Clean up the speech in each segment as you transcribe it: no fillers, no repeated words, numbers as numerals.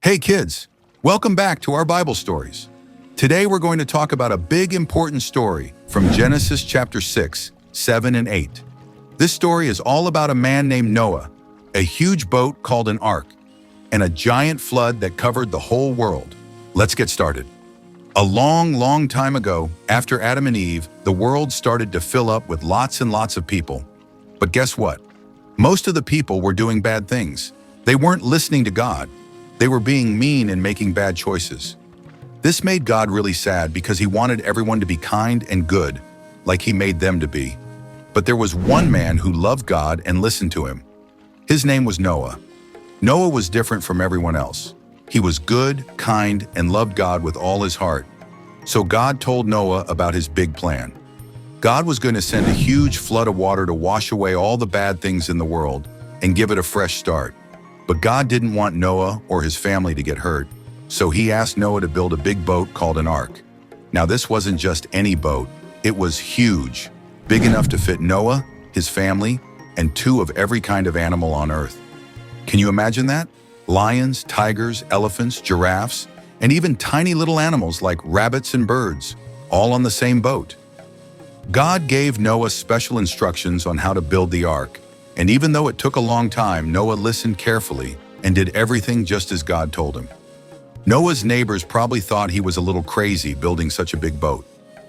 Hey kids, welcome back to our Bible stories. Today we're going to talk about a big important story from Genesis chapter 6, 7, and 8. This story is all about a man named Noah, a huge boat called an ark, and a giant flood that covered the whole world. Let's get started. A long time ago, after Adam and Eve, the world started to fill up with lots and lots of people. But guess what? Most of the people were doing bad things. They weren't listening to God. They were being mean and making bad choices. This made God really sad because he wanted everyone to be kind and good, like he made them to be. But there was one man who loved God and listened to him. His name was Noah. Noah was different from everyone else. He was good, kind, and loved God with all his heart. So God told Noah about his big plan. God was going to send a huge flood of water to wash away all the bad things in the world and give it a fresh start. But God didn't want Noah or his family to get hurt, so he asked Noah to build a big boat called an ark. Now this wasn't just any boat, it was huge, big enough to fit Noah, his family, and 2 of every kind of animal on earth. Can you imagine that? Lions, tigers, elephants, giraffes, and even tiny little animals like rabbits and birds, all on the same boat. God gave Noah special instructions on how to build the ark. And even though it took a long time, Noah listened carefully and did everything just as God told him. Noah's neighbors probably thought he was a little crazy building such a big boat,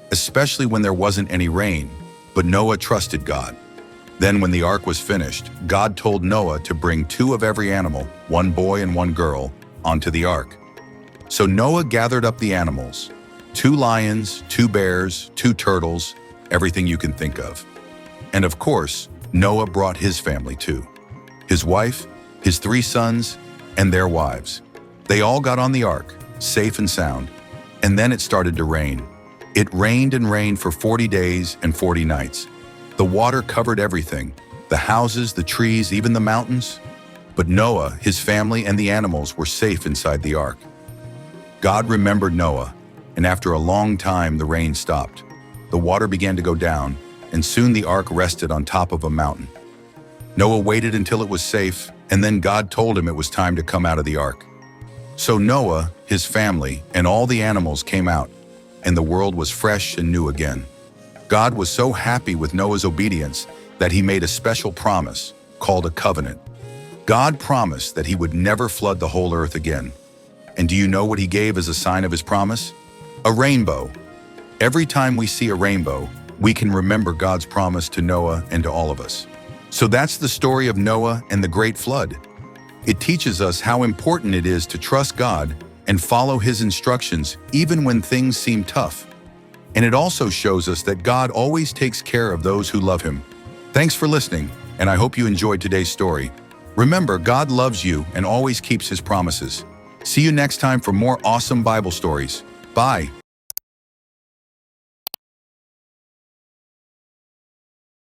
especially when there wasn't any rain, but Noah trusted God. Then when the ark was finished, God told Noah to bring 2 of every animal, 1 boy and 1 girl, onto the ark. So Noah gathered up the animals, 2 lions, 2 bears, 2 turtles, everything you can think of. And of course, Noah brought his family too. His wife, his 3 sons, and their wives. They all got on the ark, safe and sound. And then it started to rain. It rained and rained for 40 days and 40 nights. The water covered everything, the houses, the trees, even the mountains. But Noah, his family, and the animals were safe inside the ark. God remembered Noah, and after a long time the rain stopped. The water began to go down, and soon the ark rested on top of a mountain. Noah waited until it was safe, and then God told him it was time to come out of the ark. So Noah, his family, and all the animals came out, and the world was fresh and new again. God was so happy with Noah's obedience that he made a special promise called a covenant. God promised that he would never flood the whole earth again. And do you know what he gave as a sign of his promise? A rainbow. Every time we see a rainbow, we can remember God's promise to Noah and to all of us. So that's the story of Noah and the great flood. It teaches us how important it is to trust God and follow his instructions even when things seem tough. And it also shows us that God always takes care of those who love him. Thanks for listening, and I hope you enjoyed today's story. Remember, God loves you and always keeps his promises. See you next time for more awesome Bible stories. Bye.